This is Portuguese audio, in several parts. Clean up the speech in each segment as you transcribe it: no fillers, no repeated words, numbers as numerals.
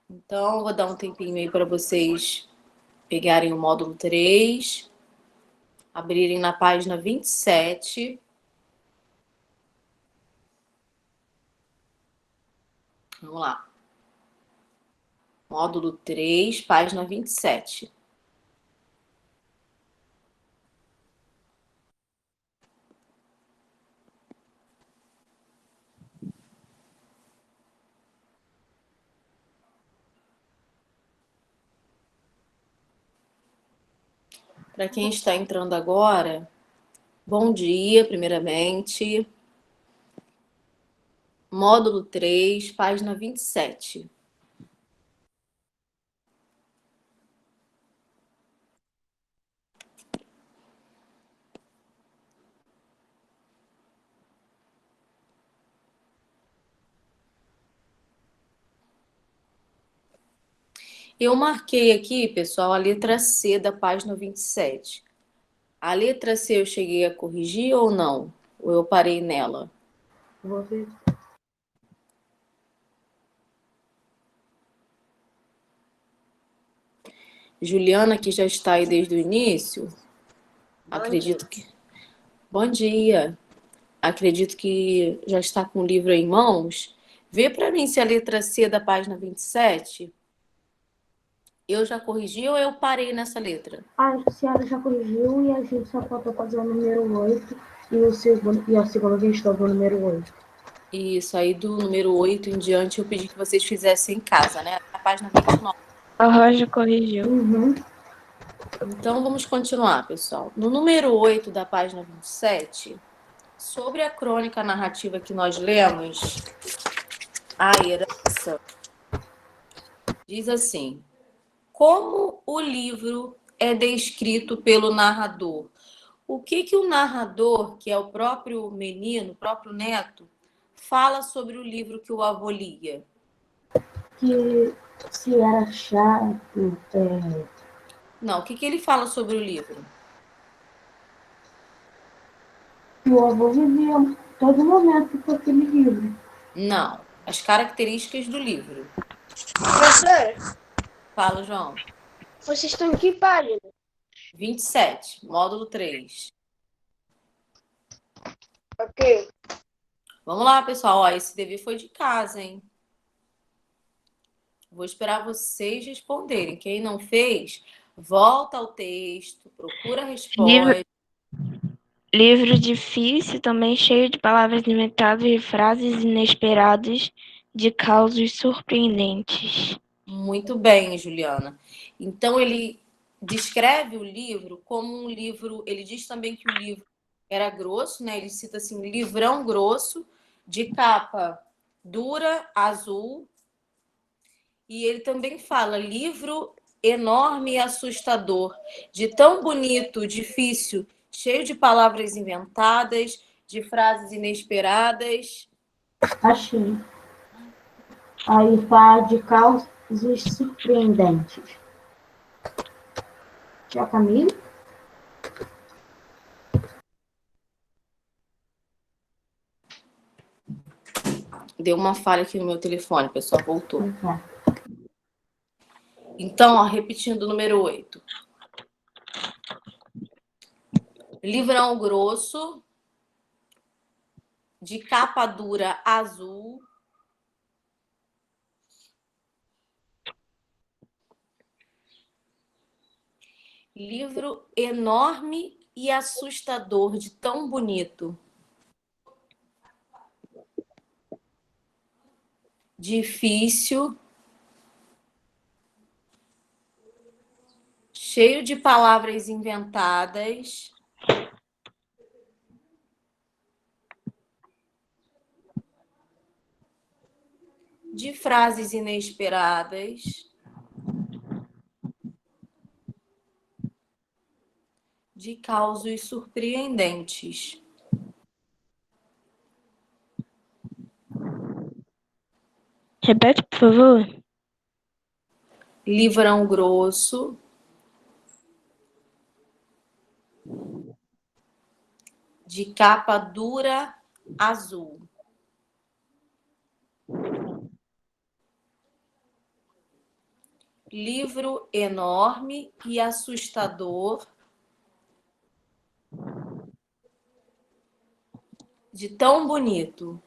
Então, vou dar um tempinho aí para vocês pegarem o módulo 3, abrirem na página 27. Vamos lá. Módulo 3, página 27. Para quem está entrando agora, bom dia, primeiramente. Módulo 3, página 27. Eu marquei aqui, pessoal, a letra C da página 27. A letra C eu cheguei a corrigir ou não? Ou eu parei nela? Vou ver. Juliana, que já está aí desde o início, acredito que. Bom dia! Acredito que já está com o livro em mãos. Vê para mim se a letra C da página 27 eu já corrigi ou eu parei nessa letra? A senhora já corrigiu e a gente só falta fazer o número 8 e a segunda questão do número 8. Isso, aí do número 8 em diante eu pedi que vocês fizessem em casa, né? A página 29. A Roja corrigiu. Então vamos continuar, pessoal. No número 8 da página 27, sobre a crônica narrativa que nós lemos, a herança, diz assim: como o livro é descrito pelo narrador? O que o narrador, que é o próprio menino, o próprio neto, fala sobre o livro que o avô lia? Que se era chato, Não, o que ele fala sobre o livro? que o avô vivia todo momento com aquele livro. Não, as características do livro. Professor, Fala, João. vocês estão em que página? 27, módulo 3. Ok. Vamos lá, pessoal. Ó, esse dever foi de casa, hein? Vou esperar vocês responderem. Quem não fez, volta ao texto, procura a resposta. Livro difícil, também cheio de palavras inventadas e frases inesperadas, de causos surpreendentes. Muito bem, Juliana. Então, ele descreve o livro como um livro. Ele diz também que o livro era grosso, né? Ele cita assim: livrão grosso, de capa dura, azul. E ele também fala: livro enorme e assustador, de tão bonito, difícil, cheio de palavras inventadas, de frases inesperadas. Achei. Aí fala de causas surpreendentes. Tia Camila? Deu uma falha aqui no meu telefone, pessoal, voltou. Tá. Então, ó, repetindo o número 8. Livrão grosso, de capa dura azul. Livro enorme e assustador, de tão bonito. Difícil. Cheio de palavras inventadas. De frases inesperadas. De causos surpreendentes. Repete, por favor. Livrão grosso. De capa dura azul. livro enorme e assustador de tão bonito,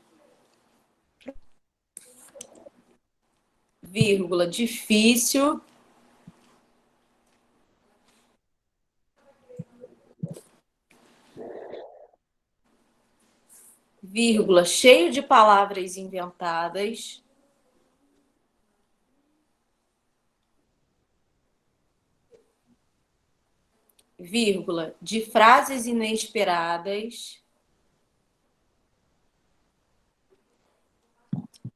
vírgula, difícil, vírgula, cheio de palavras inventadas, vírgula, de frases inesperadas,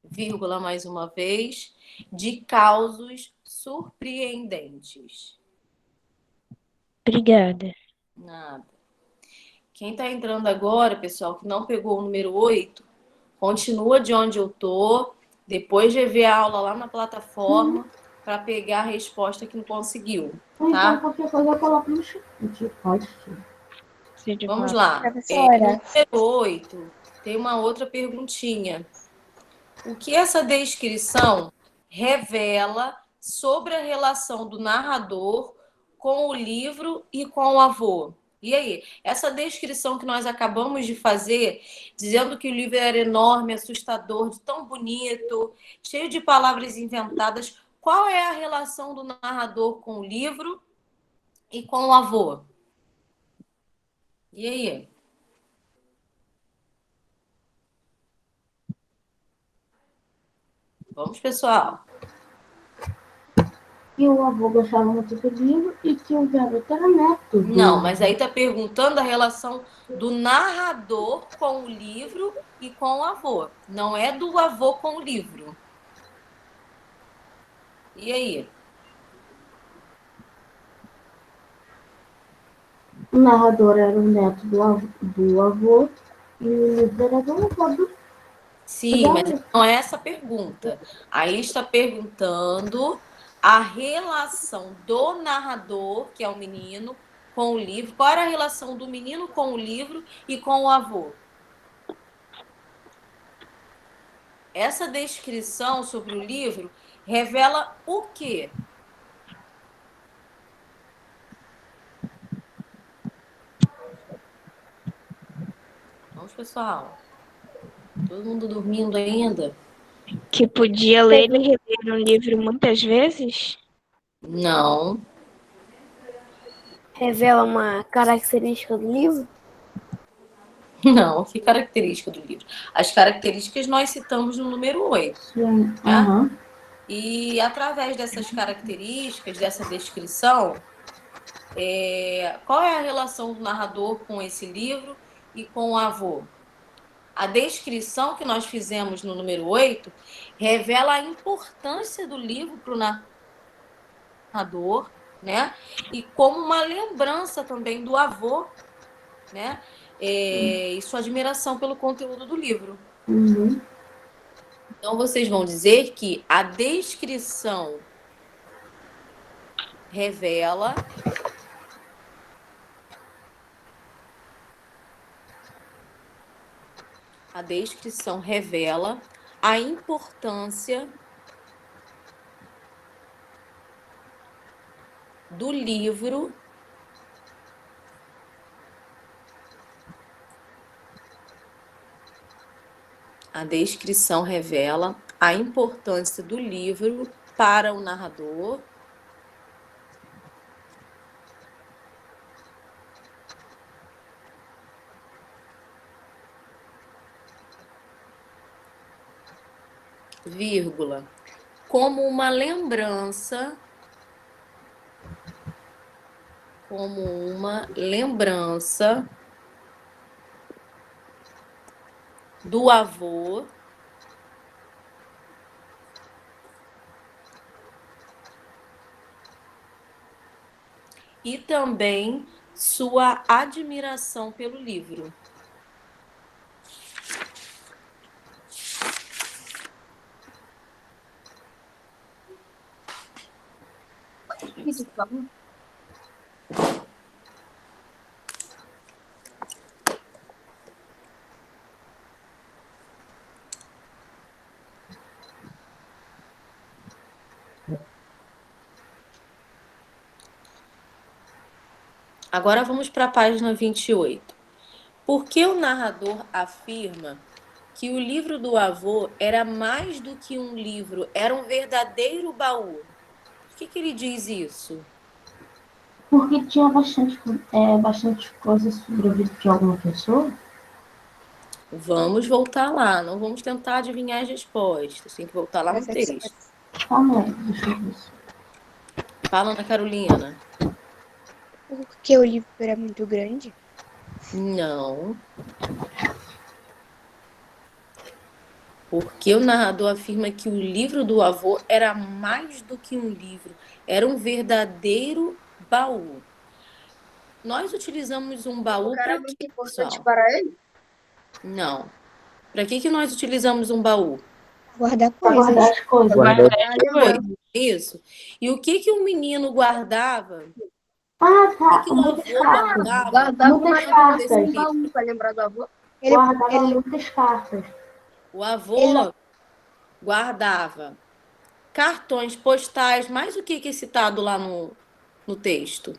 vírgula, mais uma vez, de causos surpreendentes. Obrigada. Nada. Quem está entrando agora, pessoal, que não pegou o número 8, continua de onde eu tô, depois de ver a aula lá na plataforma, para pegar a resposta que não conseguiu, Então, tá? qualquer coisa eu coloco no chat. Pode ser. Vamos lá. No Professora. número 8, tem uma outra perguntinha. O que essa descrição revela sobre a relação do narrador com o livro e com o avô? E aí, essa descrição que nós acabamos de fazer, dizendo que o livro era enorme, assustador, de tão bonito, cheio de palavras inventadas, qual é a relação do narrador com o livro e com o avô? E aí? Vamos, pessoal. Que o avô gostava muito do livro e que o garoto era neto. Não, mas aí tá perguntando a relação do narrador com o livro e com o avô. Não é do avô com o livro. E aí? O narrador era o neto do avô e o livro era do avô. Sim, mas não é essa a pergunta. Aí está perguntando a relação do narrador, que é o menino, com o livro. Qual era a relação do menino com o livro e com o avô? Essa descrição sobre o livro revela o quê? Vamos, pessoal. Todo mundo dormindo ainda? Que podia ler e reler um livro muitas vezes? Não. Revela uma característica do livro? Não, que característica do livro? As características nós citamos no número 8. Sim. Tá? E através dessas características, dessa descrição, qual é a relação do narrador com esse livro e com o avô? A descrição que nós fizemos no número 8 revela a importância do livro para o narrador, né? E como uma lembrança também do avô, né? E sua admiração pelo conteúdo do livro. Uhum. Então, vocês vão dizer que a descrição revela a importância do livro para o narrador vírgula, como uma lembrança do avô e também sua admiração pelo livro. Agora vamos para a página 28. Por que o narrador afirma que o livro do avô era mais do que um livro, era um verdadeiro baú? Por que ele diz isso? Porque tinha bastante coisa sobre a vida de alguma pessoa. Vamos voltar lá, não vamos tentar adivinhar as respostas, tem que voltar lá no texto. Calma aí, deixa eu ver. Fala, Ana Carolina. Porque o livro era muito grande? Não. Porque o narrador afirma que o livro do avô era mais do que um livro, era um verdadeiro baú. Nós utilizamos um baú para quê, pessoal? para ele? Não. Para que nós utilizamos um baú? Guardar Pra guardar coisas. as coisas. Foi isso. E o que o menino guardava? Ah, O tá. que o Muitas avô cartas. guardava Muitas dentro desse cartas. livro? Para lembrar do avô? Guardava muitas cartas. O avô guardava cartões postais, mais o que é citado lá no texto?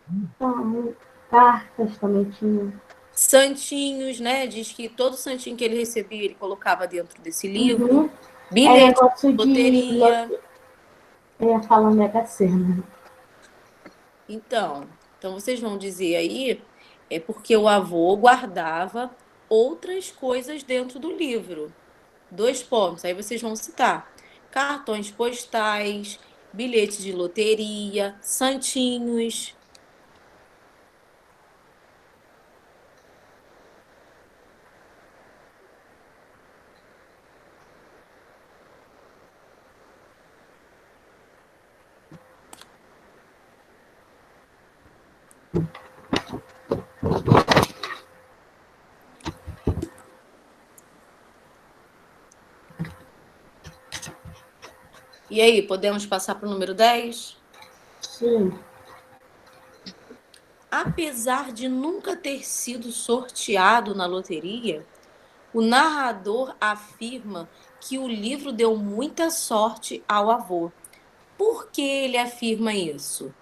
Então, cartas também tinha. Santinhos, né? Diz que todo santinho que ele recebia, ele colocava dentro desse livro. Uhum. É Bilhete negócio de de. loteria. Eu ia falar Mega Sena. Então vocês vão dizer aí, é porque o avô guardava outras coisas dentro do livro. 2 pontos, aí vocês vão citar: cartões postais, bilhetes de loteria, santinhos. E aí, podemos passar para o número 10? Sim. Apesar de nunca ter sido sorteado na loteria, o narrador afirma que o livro deu muita sorte ao avô. Por que ele afirma isso?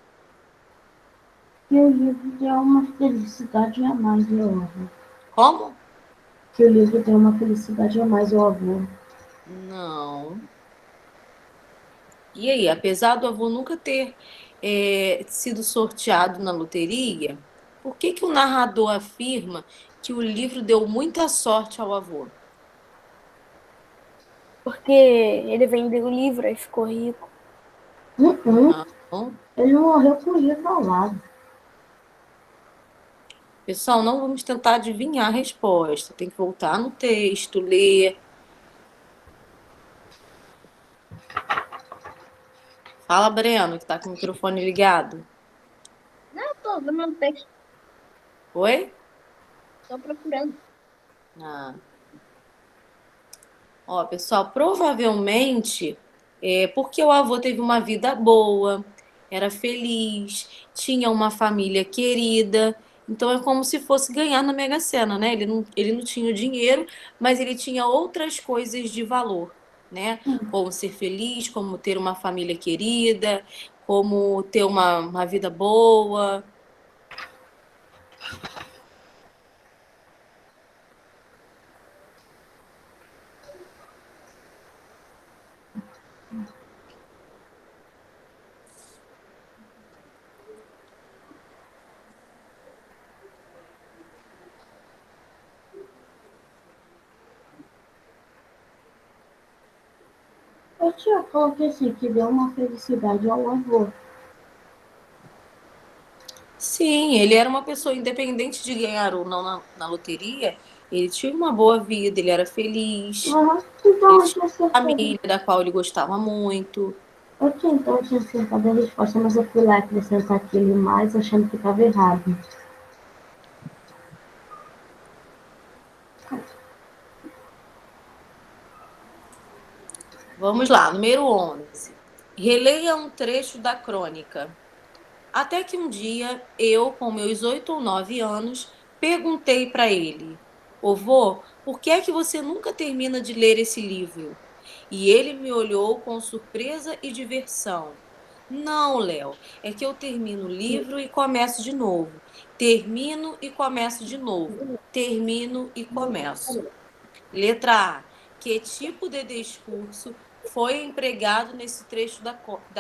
Que o livro deu uma felicidade a mais ao avô. Como? Que o livro deu uma felicidade a mais ao avô. Não. E aí, apesar do avô nunca ter sido sorteado na loteria, por que o narrador afirma que o livro deu muita sorte ao avô? Porque ele vendeu o livro e ficou rico. Não. Ele morreu com o livro ao lado. Pessoal, não vamos tentar adivinhar a resposta. Tem que voltar no texto, ler. Fala, Breno, que está com o microfone ligado. Não, tô vendo no texto, Oi? tô procurando. Ah. Ó, pessoal, provavelmente porque o avô teve uma vida boa, era feliz, tinha uma família querida. Então é como se fosse ganhar na Mega Sena, né? Ele não tinha o dinheiro, mas ele tinha outras coisas de valor, né? Como ser feliz, como ter uma família querida, como ter uma vida boa. Eu tinha falado assim, que deu uma felicidade ao avô. Sim, ele era uma pessoa independente de ganhar ou não na loteria, ele tinha uma boa vida, ele era feliz, Então ele eu tinha tinha uma acertado. família da qual ele gostava muito. Eu tinha acertado a resposta, mas eu fui lá acrescentar aquele mais achando que estava errado. Vamos lá, número 11. Releia um trecho da crônica. Até que um dia, eu, com meus 8 ou 9 anos, perguntei para ele: "Ô vô, por que é que você nunca termina de ler esse livro?" E ele me olhou com surpresa e diversão. Não, Léo. É que eu termino o livro e começo de novo. Termino e começo de novo. Termino e começo. Letra A. Que tipo de discurso foi empregado nesse trecho da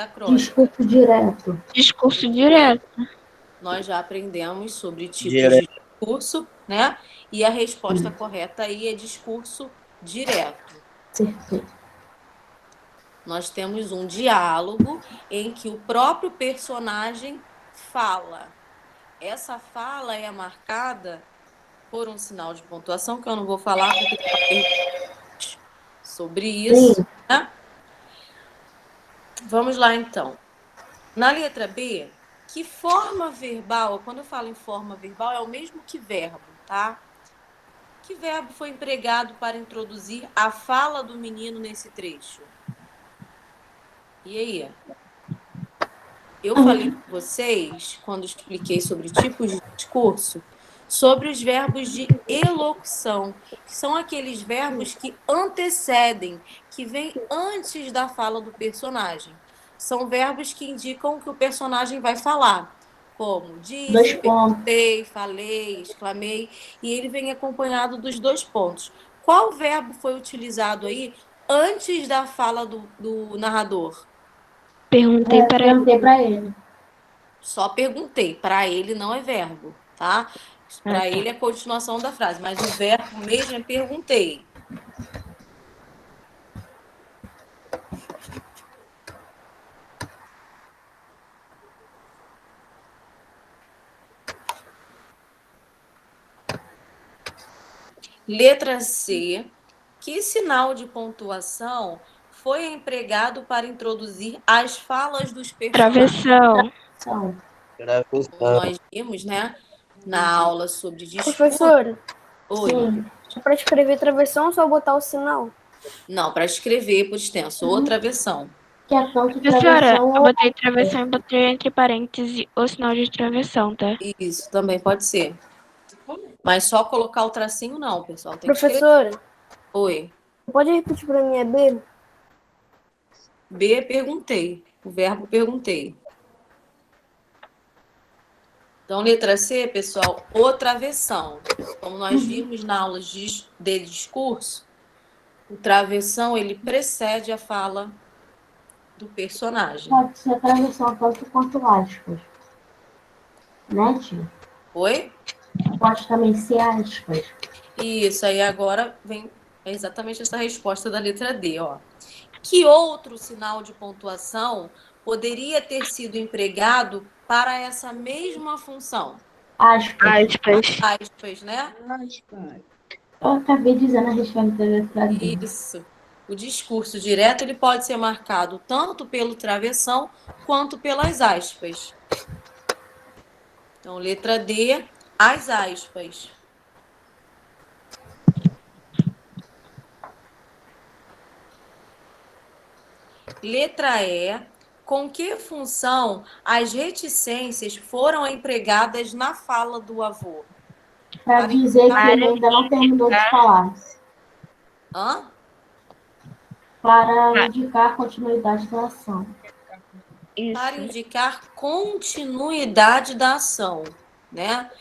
crônica? Discurso direto. Discurso direto. Nós já aprendemos sobre tipos Direto. de discurso, né? E a resposta correta aí é discurso direto. Perfeito. Nós temos um diálogo em que o próprio personagem fala. Essa fala é marcada por um sinal de pontuação que eu não vou falar porque tem uma pergunta sobre isso, Sim. né? Vamos lá então. Na letra B, que forma verbal, quando eu falo em forma verbal, é o mesmo que verbo, tá? Que verbo foi empregado para introduzir a fala do menino nesse trecho? E aí? Eu falei com vocês, quando expliquei sobre tipos de discurso, sobre os verbos de elocução, que são aqueles verbos que antecedem, que vêm antes da fala do personagem. São verbos que indicam que o personagem vai falar, como Dois disse, pontos. perguntei, falei, exclamei, e ele vem acompanhado dos 2 pontos. Qual verbo foi utilizado aí antes da fala do narrador? Perguntei para ele. Perguntei pra ele. Só perguntei. Para ele não é verbo, tá? Para tá. ele é continuação da frase, mas o verbo mesmo é perguntei. Letra C. Que sinal de pontuação foi empregado para introduzir as falas dos personagens? Travessão. São. Como nós vimos, né? Na aula sobre discurso. Professora, Oi. Sim. é pra escrever travessão, só botar o sinal. Não, para escrever por extenso. Outra versão. Que é tanto Professora, travessão eu ou... botei travessão e botei entre parênteses o sinal de travessão, tá? Isso, também pode ser. Mas só colocar o tracinho não, pessoal. Tem que escrever. Professora, Oi. pode repetir pra mim a B? B, perguntei. O verbo perguntei. Então, letra C, pessoal, o travessão. Como nós vimos na aula de discurso, o travessão, ele precede a fala do personagem. Pode ser travessão tanto quanto aspas. Né, tia? Oi? Pode também ser aspas. Isso, aí agora vem exatamente essa resposta da letra D, ó. Que outro sinal de pontuação poderia ter sido empregado para essa mesma função? Aspas. Aspas. Aspas, né? Eu acabei dizendo a resposta da letra D. Isso. O discurso direto ele pode ser marcado tanto pelo travessão quanto pelas aspas. Então, letra D, as aspas. Letra E, com que função as reticências foram empregadas na fala do avô? Para dizer que ele ainda não terminou de falar. Hã? Para indicar a continuidade da ação. Para Isso. indicar continuidade da ação, né?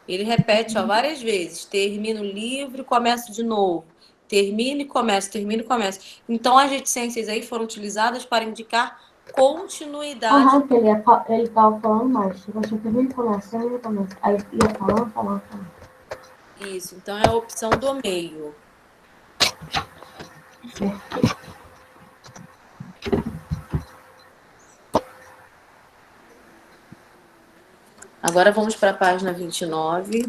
Ele repete várias vezes. Termina o livro e começa de novo. Termina e começa, termina e começa. Então, as reticências aí foram utilizadas para indicar continuidade. Aham, que ele estava falando mais. Tipo assim, termina e começa, termina e começa. Aí ia falando. Isso, então é a opção do meio. Agora vamos para a página 29.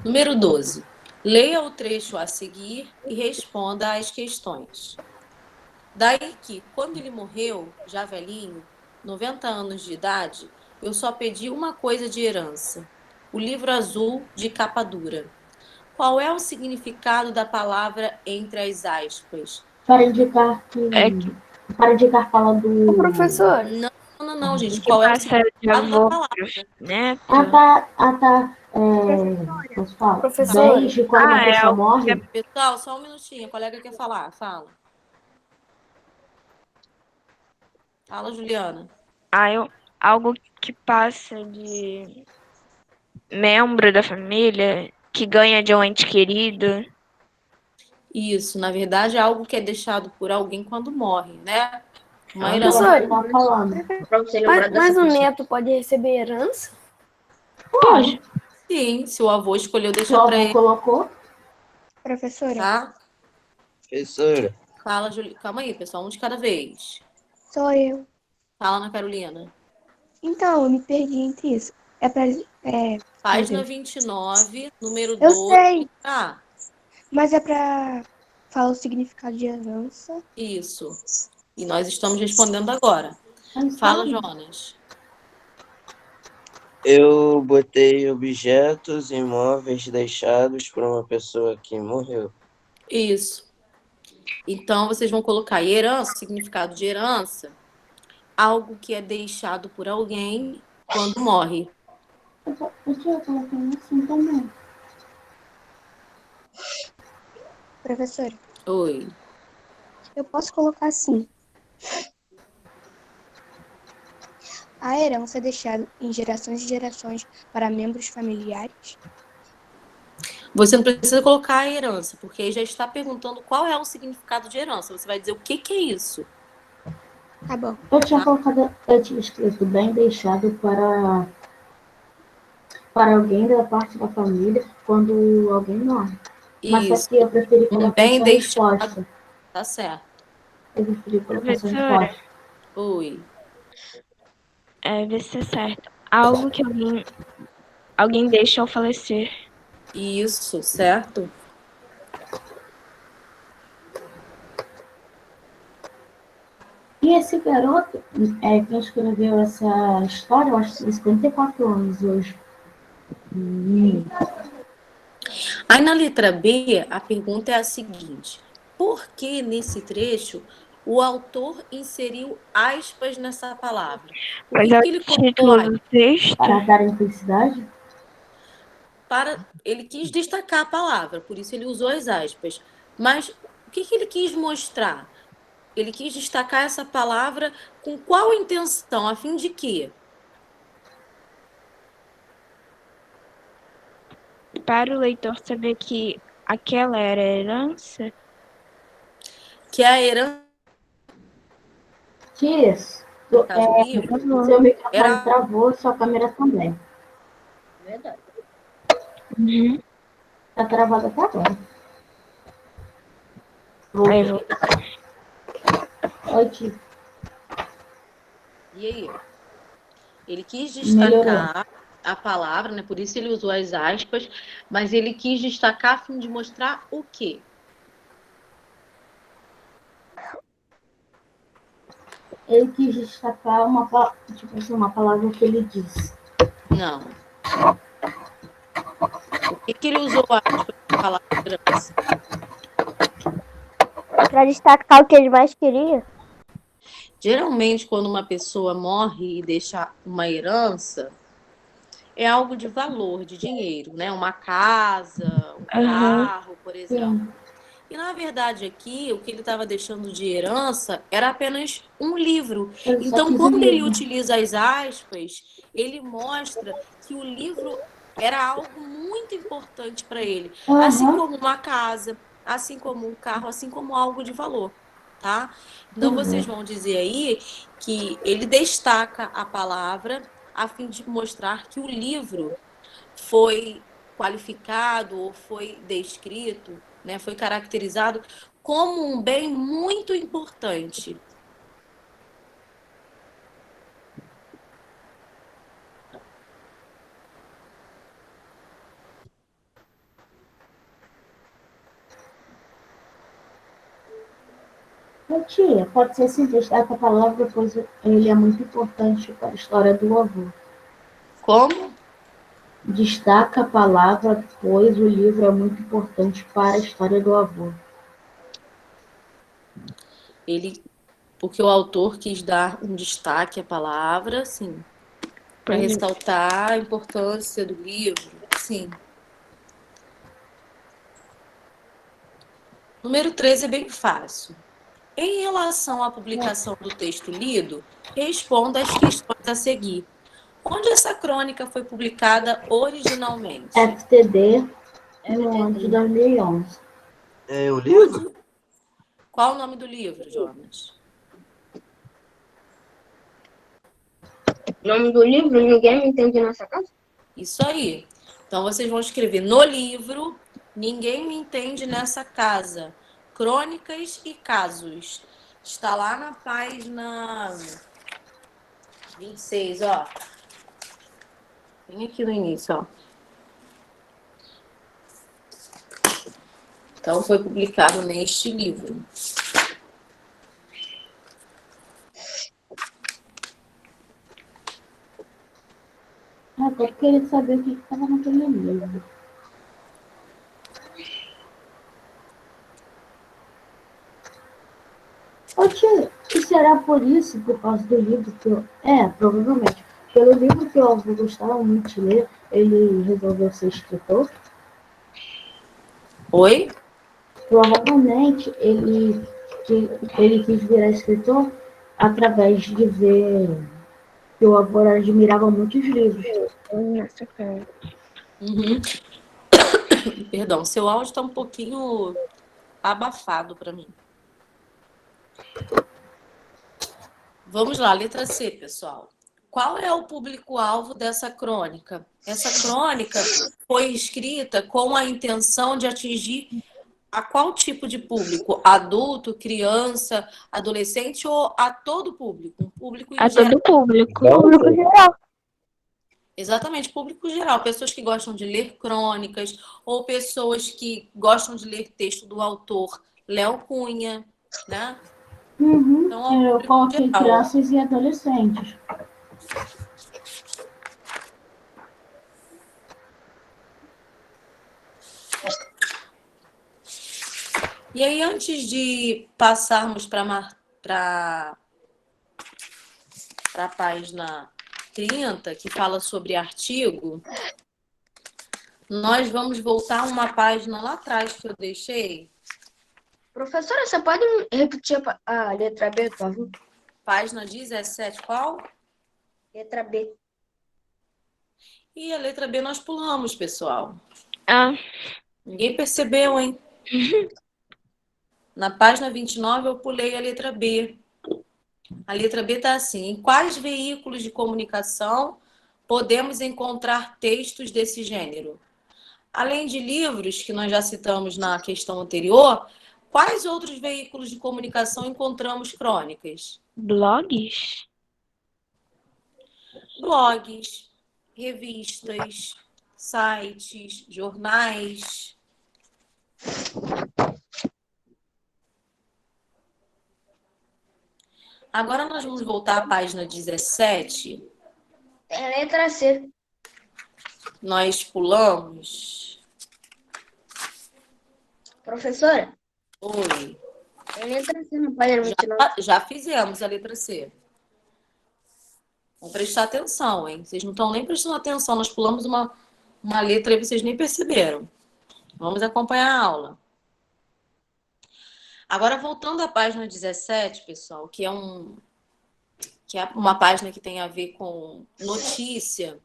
Número 12. Leia o trecho a seguir e responda às questões. Daí que, quando ele morreu, já velhinho, 90 anos de idade, eu só pedi uma coisa de herança: o livro azul de capa dura. Qual é o significado da palavra entre as aspas? Para indicar que... para de dar fala Ô, do... professor, Não, gente. Que Qual é o passa de significado da avô palavra? pro neto. Tá. Posso falar? Professor. Desde quando uma É pessoa algo que morre, Pessoal, só um minutinho. A colega quer falar. Fala. Fala, Juliana. algo que passa de membro da família, que ganha de um ente querido. Isso, na verdade, é algo que é deixado por alguém quando morre, né? Uma que herança. você Professor, tá falando. Pra você lembrar mas dessa o pessoa. neto pode receber herança? Pode. Sim, se o avô escolheu Seu deixar para avô ele, colocou. Professora, tá? Professora, Fala, Juliana. Calma aí, pessoal, um de cada vez. sou eu. Fala, Ana Carolina. Então, eu me perdi entre isso. É pra. Meu Página Deus. 29, número Eu 2. sei, Ah, mas é pra falar o significado de herança. isso. E nós estamos respondendo agora. Fala, Jonas. eu botei objetos imóveis deixados por uma pessoa que morreu. Isso. Então, vocês vão colocar herança, significado de herança, algo que é deixado por alguém quando morre. Eu coloquei assim também. Professora, Oi. eu posso colocar assim. A herança é deixada em gerações e gerações para membros familiares. Você não precisa colocar a herança, porque aí já está perguntando qual é o significado de herança. Você vai dizer o que é isso. Tá bom. Eu tinha escrito bem deixado para alguém da parte da família quando alguém morre. Mas Isso. aqui eu preferi Um colocar bem só a deixado. resposta. Tá certo. Eu preferi colocar só a Professora, resposta. Oi. Vê se é certo. Algo que alguém deixa ao falecer. Isso, certo? E esse garoto, quem escreveu essa história, eu acho que tem 54 anos hoje. Aí na letra B, a pergunta é a seguinte: por que nesse trecho o autor inseriu aspas nessa palavra? Por Mas que é o que ele colocou título do aspas? texto. Para dar intensidade? Ele quis destacar a palavra, por isso ele usou as aspas. Mas o que que ele quis mostrar? Ele quis destacar essa palavra com qual intenção? A fim de quê? Para o leitor saber que aquela era a herança. Que é a herança Tias, do livro seu microfone era. travou, sua câmera também. Verdade. Uhum. Tá travada até agora. Aí eu vou. Oi, tia. E aí? Ele quis Melhorou. destacar a palavra, né? Por isso ele usou as aspas, mas ele quis destacar a fim de mostrar o quê? Ele quis destacar uma palavra que ele disse. Não. O que que ele usou aspas para falar de herança? Pra destacar o que ele mais queria? Geralmente, quando uma pessoa morre e deixa uma herança, é algo de valor, de dinheiro, né? Uma casa, um Aham. carro, por exemplo. Sim, E na verdade aqui, o que ele estava deixando de herança era apenas um livro. ele só Então, quis um quando ele livro. utiliza as aspas, ele mostra que o livro era algo muito importante para ele, assim Aham, como uma casa, assim como um carro, assim como algo de valor, tá? Então vocês uhum. vão dizer aí que ele destaca a palavra a fim de mostrar que o livro foi qualificado ou foi descrito, né, foi caracterizado como um bem muito importante. Tia, pode ser assim, destaca a palavra, pois ele é muito importante para a história do avô. Como? Destaca a palavra, pois o livro é muito importante para a história do avô. Ele porque o autor quis dar um destaque à palavra, sim, para ressaltar a importância do livro, sim. Número 13 é bem fácil. Em relação à publicação do texto lido, responda às questões a seguir. Onde essa crônica foi publicada originalmente? FTD, no ano de 2011. É o livro? Qual o nome do livro, Jonas? Nome do livro, Ninguém Me Entende Nessa Casa? Isso aí. Então, vocês vão escrever no livro Ninguém Me Entende Nessa Casa. Crônicas e Casos. Está lá na página 26, ó. Bem aqui no início, ó. Então, foi publicado neste livro. Até queria saber o que estava naquele livro. Ô tia, e será por isso, por causa do livro que eu... provavelmente. Pelo livro que eu gostava muito de ler, ele resolveu ser escritor? Oi? Provavelmente ele quis virar escritor através de ver que o avô admirava muitos livros. Nessa casa. Uhum. Perdão, seu áudio está um pouquinho abafado para mim. Vamos lá, letra C, pessoal. Qual é o público-alvo dessa crônica? Essa crônica foi escrita com a intenção de atingir a qual tipo de público? Adulto, criança, adolescente ou a todo público? Um público em A geral. todo público. Público geral. Exatamente, público geral. Pessoas que gostam de ler crônicas ou pessoas que gostam de ler texto do autor Léo Cunha, né? Então, é um Eu público coloquei geral. crianças e adolescentes. E aí, antes de passarmos para a página 30, que fala sobre artigo, nós vamos voltar uma página lá atrás que eu deixei. Professora, você pode repetir a letra B, por favor? Página 17, qual? Letra B. E a letra B nós pulamos, pessoal. Ah, Ninguém percebeu, hein? Na página 29 eu pulei a letra B. A letra B está assim: em quais veículos de comunicação podemos encontrar textos desse gênero? Além de livros, que nós já citamos na questão anterior, quais outros veículos de comunicação encontramos crônicas? blogs? Blogs, revistas, sites, jornais. Agora nós vamos voltar à página 17. É letra C. Nós pulamos. Professora, Oi. é letra C, não página 29. Já fizemos a letra C. Vamos prestar atenção, hein? Vocês não estão nem prestando atenção. Nós pulamos uma letra e vocês nem perceberam. Vamos acompanhar a aula. Agora, voltando à página 17, pessoal, que é uma página que tem a ver com notícia.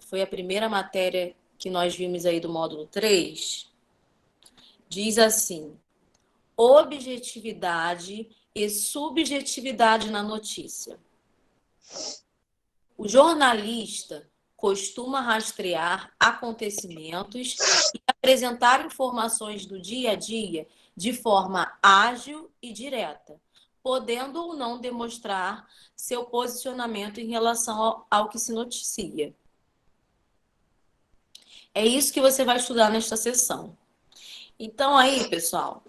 Foi a primeira matéria que nós vimos aí do módulo 3. Diz assim: objetividade e subjetividade na notícia. O jornalista costuma rastrear acontecimentos e apresentar informações do dia a dia de forma ágil e direta, podendo ou não demonstrar seu posicionamento em relação ao que se noticia. É isso que você vai estudar nesta sessão. Então, aí, pessoal,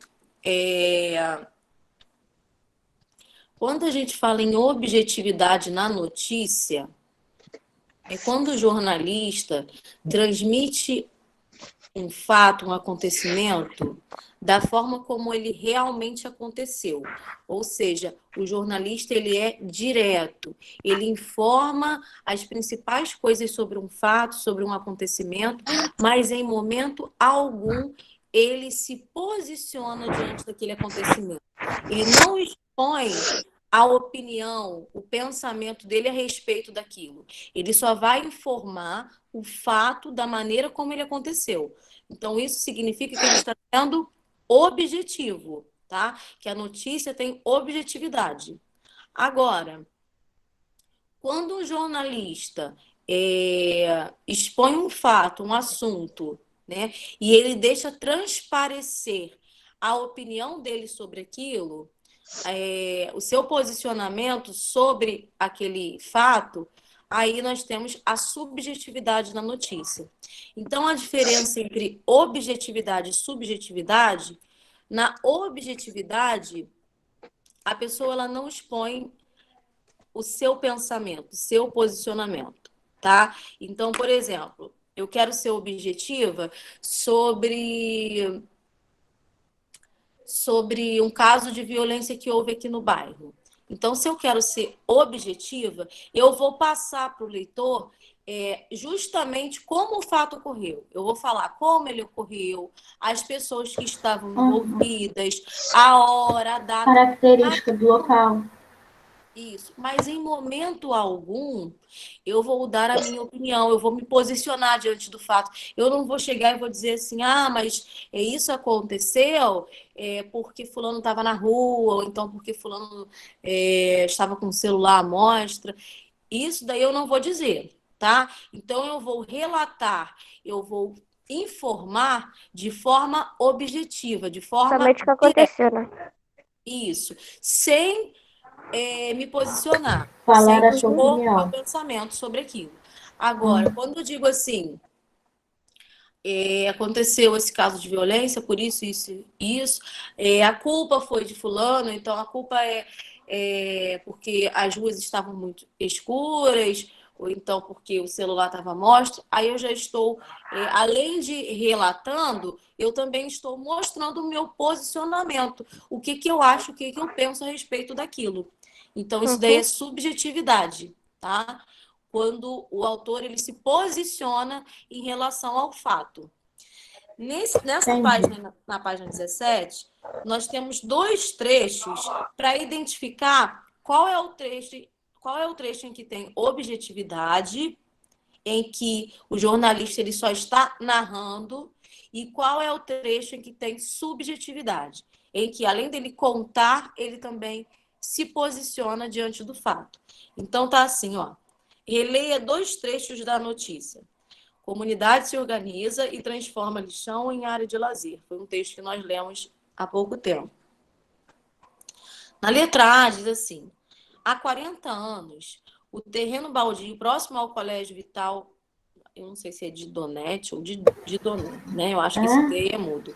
quando a gente fala em objetividade na notícia, é quando o jornalista transmite um fato, um acontecimento, da forma como ele realmente aconteceu. Ou seja, o jornalista ele é direto, ele informa as principais coisas sobre um fato, sobre um acontecimento, mas em momento algum ele se posiciona diante daquele acontecimento. Ele não expõe a opinião, o pensamento dele a respeito daquilo. Ele só vai informar o fato da maneira como ele aconteceu. Então, isso significa que ele está sendo objetivo, tá? Que a notícia tem objetividade. Agora, quando um jornalista expõe um fato, um assunto, né, e ele deixa transparecer a opinião dele sobre aquilo, o seu posicionamento sobre aquele fato, aí nós temos a subjetividade na notícia. Então, a diferença entre objetividade e subjetividade, na objetividade, a pessoa ela não expõe o seu pensamento, o seu posicionamento, tá? Então, por exemplo, eu quero ser objetiva sobre um caso de violência que houve aqui no bairro. Então, se eu quero ser objetiva, eu vou passar para o leitor justamente como o fato ocorreu. Eu vou falar como ele ocorreu, as pessoas que estavam envolvidas, a hora, a data. Característica do local. Isso, mas em momento algum eu vou dar a minha opinião, eu vou me posicionar diante do fato. Eu não vou chegar e vou dizer assim, mas isso aconteceu porque fulano estava na rua, ou então porque fulano estava com o celular à mostra. Isso daí eu não vou dizer, tá? Então eu vou relatar, eu vou informar de forma objetiva, de forma Somente o que direta. aconteceu, né? Isso, sem me posicionar, Falar sem a sua expor meu opinião. pensamento sobre aquilo. Agora, quando eu digo assim, aconteceu esse caso de violência, por isso, isso, a culpa foi de fulano, então a culpa é porque as ruas estavam muito escuras, ou então porque o celular estava à mostra, aí eu já estou, além de relatando, eu também estou mostrando o meu posicionamento, o que eu acho, o que eu penso a respeito daquilo. Então, isso daí é subjetividade, tá? Quando o autor ele se posiciona em relação ao fato. Nessa página, na página 17, nós temos dois trechos para identificar qual é o trecho em que tem objetividade, em que o jornalista ele só está narrando, e qual é o trecho em que tem subjetividade, em que, além dele contar, ele também se posiciona diante do fato. Então, tá assim, ó. Releia dois trechos da notícia. Comunidade se organiza e transforma lixão em área de lazer. Foi um texto que nós lemos há pouco tempo. Na letra A, diz assim: há 40 anos, o terreno baldio próximo ao Colégio Vital, eu não sei se é de Donete ou de Doné, né? Eu acho que esse D é mudo.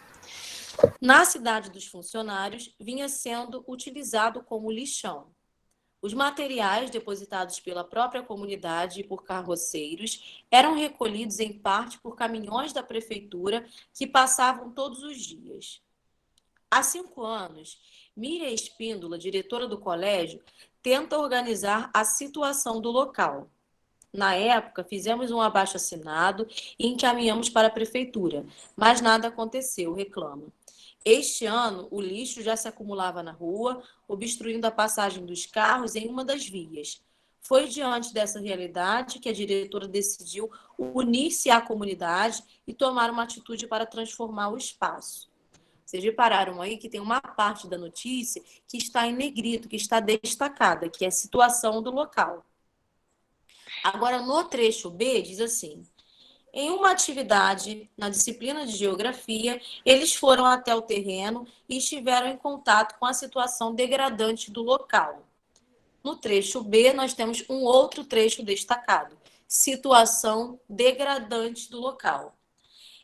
Na cidade dos funcionários, vinha sendo utilizado como lixão. Os materiais depositados pela própria comunidade e por carroceiros eram recolhidos em parte por caminhões da prefeitura que passavam todos os dias. Há 5 anos, Miriam Espíndola, diretora do colégio, tenta organizar a situação do local. Na época, fizemos um abaixo-assinado e encaminhamos para a prefeitura, mas nada aconteceu, reclama. Este ano, o lixo já se acumulava na rua, obstruindo a passagem dos carros em uma das vias. Foi diante dessa realidade que a diretora decidiu unir-se à comunidade e tomar uma atitude para transformar o espaço. Vocês repararam aí que tem uma parte da notícia que está em negrito, que está destacada, que é a situação do local. Agora, no trecho B, diz assim: em uma atividade na disciplina de geografia, eles foram até o terreno e estiveram em contato com a situação degradante do local. No trecho B, nós temos um outro trecho destacado: situação degradante do local.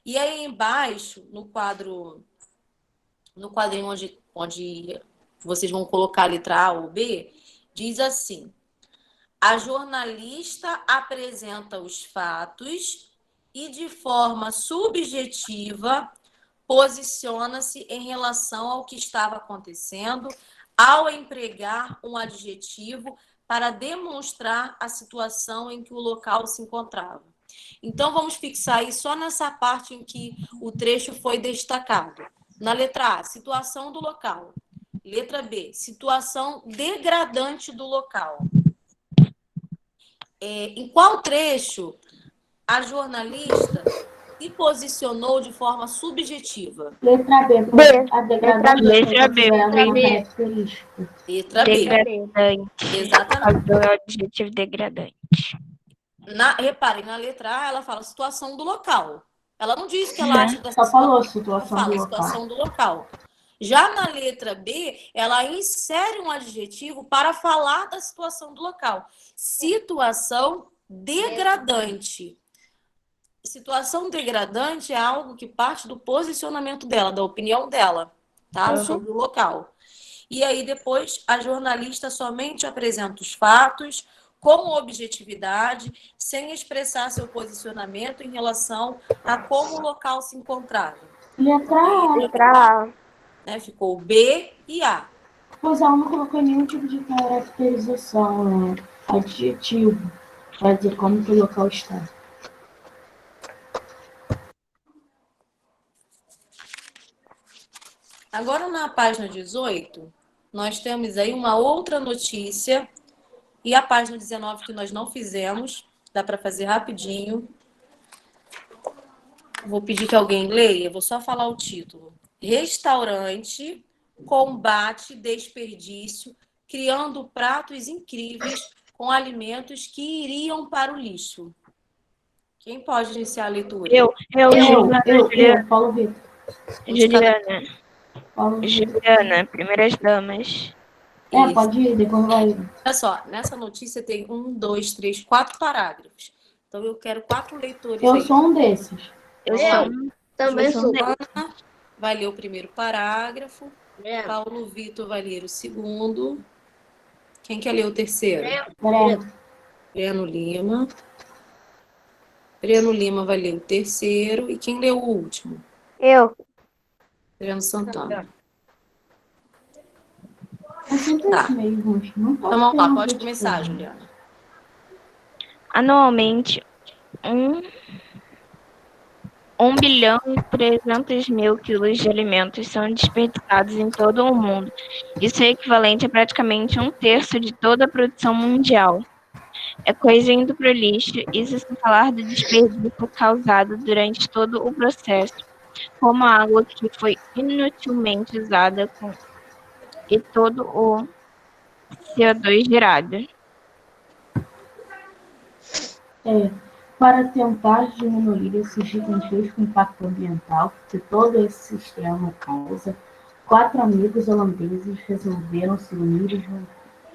E aí embaixo, no quadrinho onde vocês vão colocar a letra A ou B, diz assim: a jornalista apresenta os fatos e de forma subjetiva posiciona-se em relação ao que estava acontecendo ao empregar um adjetivo para demonstrar a situação em que o local se encontrava. Então, vamos fixar aí só nessa parte em que o trecho foi destacado. Na letra A, situação do local. Letra B, situação degradante do local. Em qual trecho a jornalista se posicionou de forma subjetiva? Letra B. B. A degradação Letra B. é uma Letra B. característica. Letra B. Degradante. Exatamente. Do adjetivo degradante. Reparem, na letra A ela fala situação do local. Ela não diz que ela acha dessa Só falou ela situação fala do local. situação do local. Já na letra B, ela insere um adjetivo para falar da situação do local. Situação degradante. Situação degradante é algo que parte do posicionamento dela, da opinião dela, tá? Sobre o local. E aí depois a jornalista somente apresenta os fatos com objetividade, sem expressar seu posicionamento em relação a como o local se encontrava. Letra A. Letra A. Né? Ficou B e A. Pois ela não colocou nenhum tipo de caracterização, adjetivo, para dizer como que o local está. Agora, na página 18, nós temos aí uma outra notícia. E a página 19 que nós não fizemos, dá para fazer rapidinho. Vou pedir que alguém leia, vou só falar o título. Restaurante combate desperdício, criando pratos incríveis com alimentos que iriam para o lixo. Quem pode iniciar a leitura? Eu, Paulo Vitor. Juliana, primeiras damas. Pode ir, depois vai. Olha só, nessa notícia tem 1, 2, 3, 4 parágrafos. Então eu quero 4 leitores Eu aí. sou um desses. Eu Também sou sou. Ana vai ler o primeiro parágrafo. É. Paulo Vitor vai ler o segundo. Quem quer ler o terceiro? Breno Lima. Breno Lima vai ler o terceiro. E quem leu o último? Eu. Breno Santana. É sempre Tá. isso mesmo. Não Então vamos lá, ter pode um começar, adjetivo. Juliana. Anualmente, 1 bilhão e 300 mil quilos de alimentos são desperdiçados em todo o mundo. Isso é equivalente a praticamente 1/3 de toda a produção mundial. É coisa indo para o lixo, isso sem falar do desperdício causado durante todo o processo, como a água que foi inutilmente usada e todo o CO2 gerado. Para tentar diminuir esse gigantesco impacto ambiental que todo esse sistema causa, 4 amigos holandeses resolveram se unir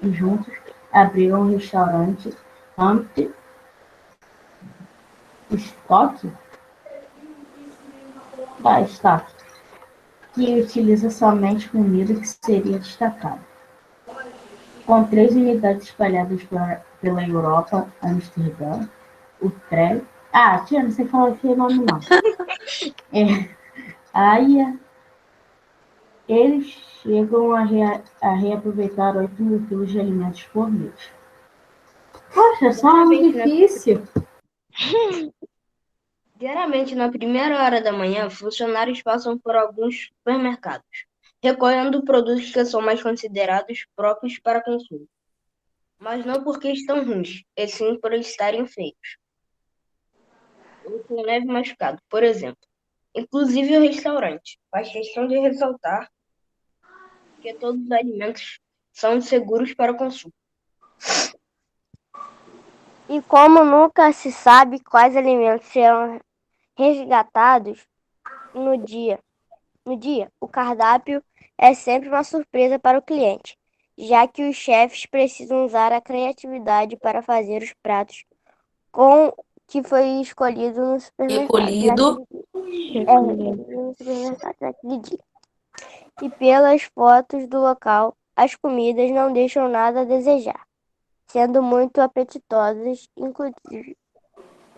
e juntos abriram um restaurante Stock, que utiliza somente comida que seria destacada. Com 3 unidades espalhadas pela Europa, Amsterdã, Utrecht. Tia, não sei falar esse nome não. Eles chegam a reaproveitar 8 mil quilos de alimentos por mês. Poxa, só muito difícil. Diariamente, na primeira hora da manhã, funcionários passam por alguns supermercados, recolhendo produtos que são mais considerados próprios para consumo. Mas não porque estão ruins, e sim por estarem feios. Ou com leve machucado, por exemplo. Inclusive o restaurante faz questão de ressaltar que todos os alimentos são seguros para consumo. E como nunca se sabe quais alimentos serão resgatados no dia, o cardápio é sempre uma surpresa para o cliente, já que os chefes precisam usar a criatividade para fazer os pratos com que foi escolhido no supermercado naquele dia. E pelas fotos do local, as comidas não deixam nada a desejar, sendo muito apetitosas, inclusive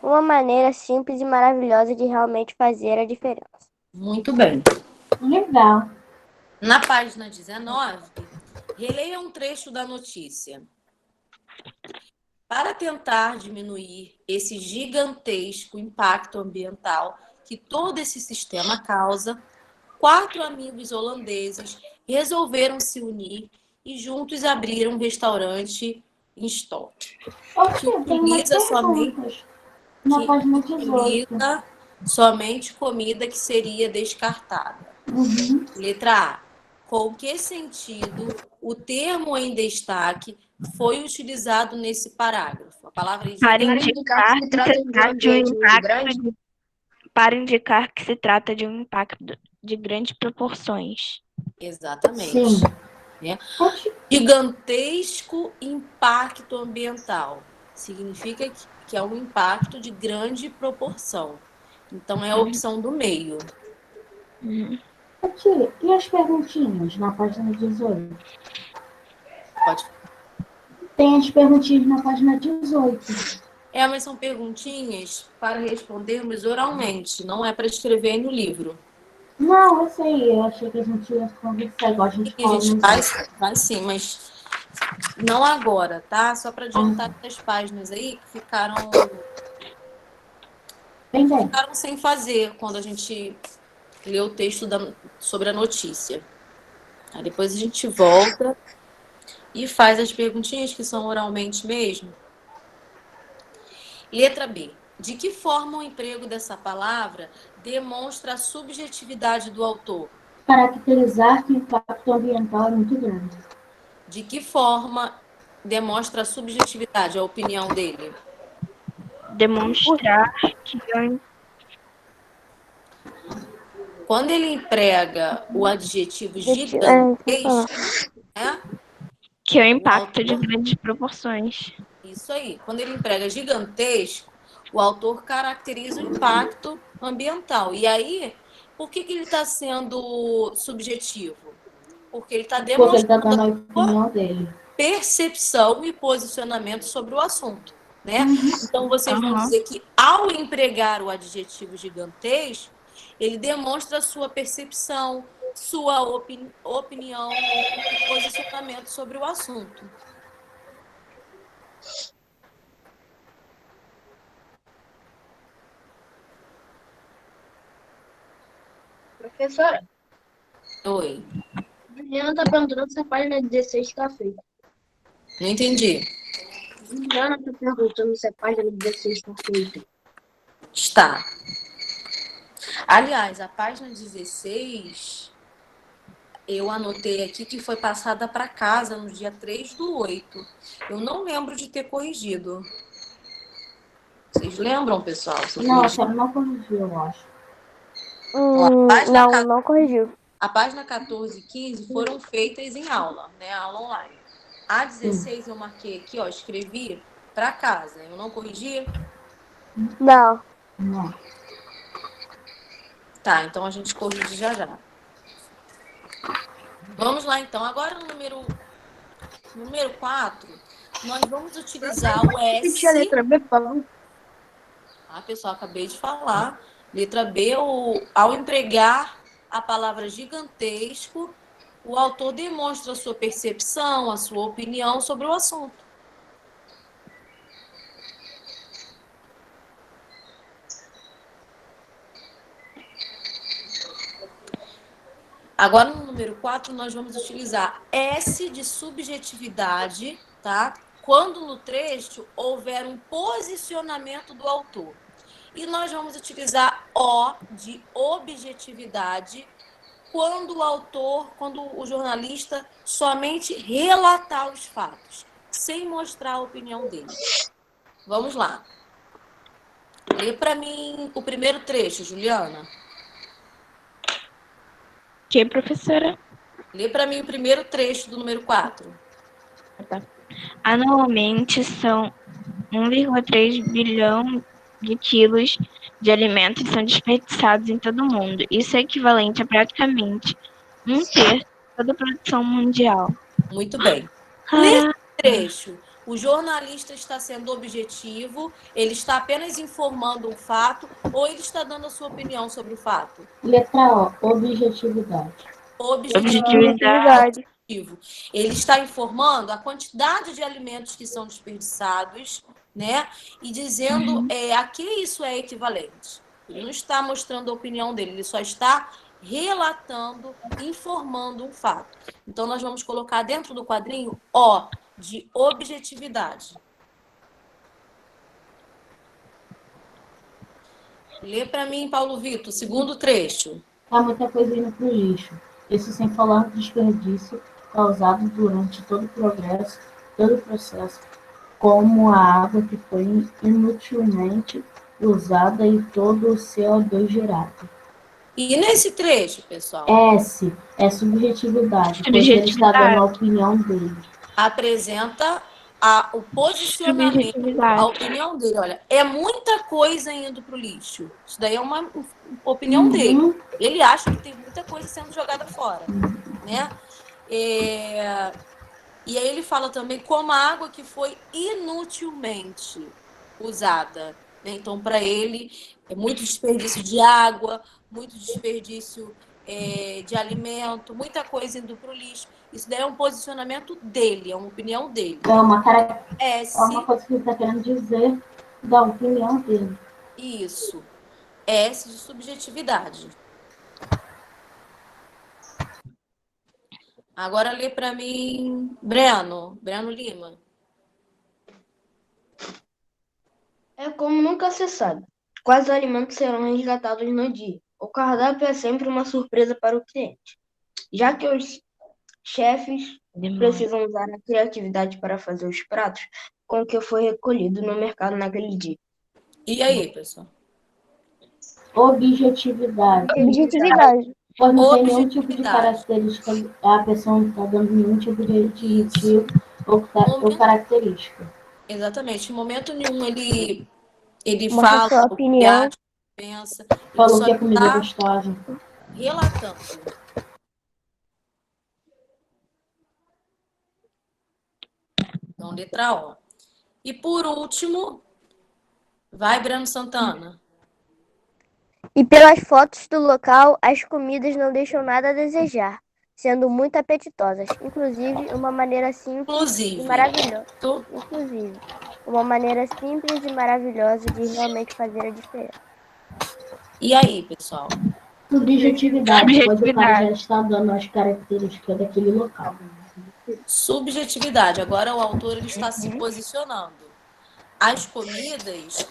Uma maneira simples e maravilhosa de realmente fazer a diferença. Muito bem. Legal. Na página 19, releia um trecho da notícia. Para tentar diminuir esse gigantesco impacto ambiental que todo esse sistema causa, 4 amigos holandeses resolveram se unir e juntos abriram um restaurante em Stop, Ô, que tia, tem umas utiliza somente, perguntas na que página 18. utiliza somente comida que seria descartada. Uhum. Letra A. Com que sentido o termo em destaque foi utilizado nesse parágrafo? A palavra Para Para indicar indicar que se que se trata de um trata de um ambiente muito impacto grande, para indicar que se trata de um impacto de grandes proporções. Exatamente. Sim. Né? Ô, tia, Gigantesco impacto ambiental. Significa que é um impacto de grande proporção. Então, é a opção do meio. ô, tia, e as perguntinhas na página 18? Pode. Tem as perguntinhas na página 18. Mas são perguntinhas para respondermos oralmente, não é para escrever no livro. Não, eu sei, eu achei que a gente ia conversar igual a gente A falou gente nos outros. vai sim, mas não agora, tá? Só para adiantar essas páginas aí que ficaram Bem, bem. sem fazer quando a gente lê o texto sobre a notícia. Aí depois a gente volta e faz as perguntinhas que são oralmente mesmo. Letra B. De que forma o emprego dessa palavra demonstra a subjetividade do autor? Caracterizar que o impacto ambiental é muito grande. De que forma demonstra a subjetividade, a opinião dele? Demonstrar que Quando ele emprega o adjetivo Pode gigantesco, falar. né? é um O impacto de autor, grandes proporções. isso aí. Quando ele emprega gigantesco, o autor caracteriza o impacto ambiental. E aí, por que ele está sendo subjetivo? Porque ele está Porque ele está demonstrando dando a a sua opinião dele. percepção e posicionamento sobre o assunto, né? Uhum. Então, vocês vão dizer que, ao empregar o adjetivo gigantesco, ele demonstra a sua percepção, sua opinião e posicionamento sobre o assunto. professora, Oi, Juliana está perguntando se a página 16 está feita. não entendi. Juliana está perguntando se a página 16 está feita. Está. Aliás, a página 16, eu anotei aqui que foi passada para casa no dia 3/8. Eu não lembro de ter corrigido. Vocês lembram, pessoal? Não, a senhora não corrigiu, eu acho. Não corrigiu. A página 14 e 15 foram feitas em aula, né? Aula online. A 16 eu marquei aqui, ó, escrevi para casa. Eu não corrigi? Não. Não. Tá, então a gente corrige já já. Vamos lá, então. Agora no número 4, nós vamos utilizar o Repetir a S. letra B, por favor. Pessoal, acabei de falar. Letra B, ao empregar a palavra gigantesco, o autor demonstra a sua percepção, a sua opinião sobre o assunto. Agora, no número 4, nós vamos utilizar S de subjetividade, tá? Quando no trecho houver um posicionamento do autor. E nós vamos utilizar O de objetividade quando o jornalista somente relatar os fatos, sem mostrar a opinião dele. Vamos lá. Lê para mim o primeiro trecho, Juliana. Que, professora? Lê para mim o primeiro trecho do número 4. Anualmente são 1,3 bilhão de quilos de alimentos são desperdiçados em todo o mundo. Isso é equivalente a praticamente 1/3 de toda a produção mundial. Muito bem. Nesse trecho, O jornalista está sendo objetivo, ele está apenas informando um fato ou ele está dando a sua opinião sobre o fato? Letra O, objetividade. Objetividade. Ele está informando a quantidade de alimentos que são desperdiçados, né? E dizendo a que isso é equivalente. Ele não está mostrando a opinião dele, ele só está relatando, informando um fato. Então, nós vamos colocar dentro do quadrinho O, de objetividade. Lê para mim, Paulo Vitor, segundo trecho. Há muita coisa indo para o lixo. Isso sem falar no desperdício causado durante todo o processo, como a água que foi inutilmente usada e todo o CO2 gerado. E nesse trecho, pessoal? S é subjetividade, pois ele está dando a opinião dele. Apresenta o posicionamento, a opinião dele. Olha, é muita coisa indo para o lixo. Isso daí é uma opinião dele. Ele acha que tem muita coisa sendo jogada fora, né? E aí ele fala também como a água que foi inutilmente usada. Né? Então, para ele, é muito desperdício de água, muito desperdício de alimento, muita coisa indo para o lixo. Isso daí é um posicionamento dele, é uma opinião dele. É uma coisa que ele está querendo dizer da opinião dele. Isso. S de subjetividade. Agora lê para mim, Breno Lima. É como nunca se sabe quais alimentos serão resgatados no dia. O cardápio é sempre uma surpresa para o cliente, já que os chefes precisam usar a criatividade para fazer os pratos com o que foi recolhido no mercado naquele dia. E aí, pessoal? Objetividade. Pois não tem nenhum tipo de característica, a pessoa não está dando nenhum tipo de adjetivo ou característica. Exatamente. Em momento nenhum ele Mostra fala sua o que opinião. acha, pensa. Falou que a comida é gostosa. Relatando. Então, letra O. E por último, vai, Breno Santana. E pelas fotos do local, as comidas não deixam nada a desejar, sendo muito apetitosas. Inclusive, uma maneira simples e maravilhosa. Uma maneira simples e maravilhosa de realmente fazer a diferença. E aí, pessoal? Subjetividade, pois o cara já está dando as características daquele local. Subjetividade. Agora o autor ele está se posicionando. As comidas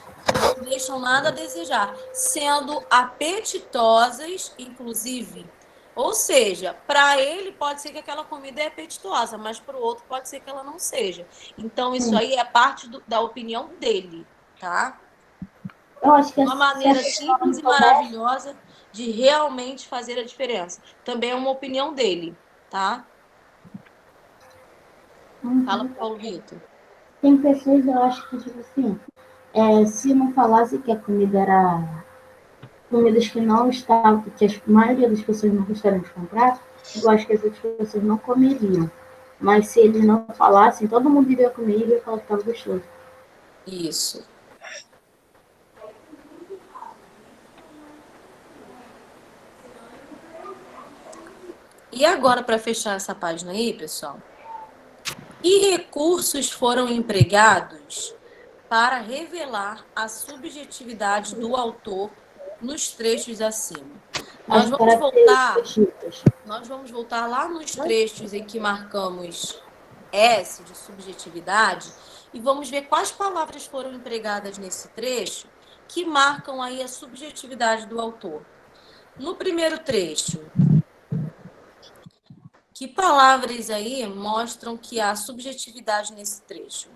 não deixam nada a desejar, sendo apetitosas, inclusive. Ou seja, para ele pode ser que aquela comida é apetitosa, mas para o outro pode ser que ela não seja. Então, isso aí é parte da opinião dele, tá? Eu acho que uma maneira simples e maravilhosa de realmente fazer a diferença. Também é uma opinião dele, tá? Fala, Paulo Vitor. Tem pessoas, eu acho que, tipo assim, se não falasse que a comida era comidas que não estavam, que a maioria das pessoas não gostariam de comprar, eu acho que as outras pessoas não comeriam. Mas se eles não falassem, todo mundo iria comer e iria falar que estava gostoso. Isso. E agora, para fechar essa página aí, pessoal, que recursos foram empregados para revelar a subjetividade do autor nos trechos acima? Nós vamos voltar lá nos trechos em que marcamos S de subjetividade e vamos ver quais palavras foram empregadas nesse trecho que marcam aí a subjetividade do autor. No primeiro trecho, que palavras aí mostram que há subjetividade nesse trecho?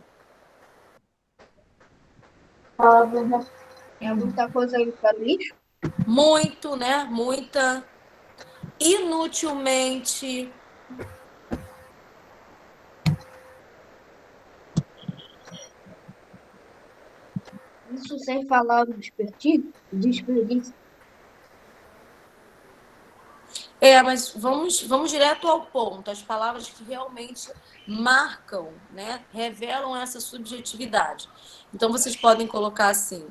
É muita coisa indo para o lixo? Muito, né? Muita. Inutilmente. Isso sem falar do desperdício. Mas vamos direto ao ponto. As palavras que realmente marcam, né? Revelam essa subjetividade. Então, vocês podem colocar assim,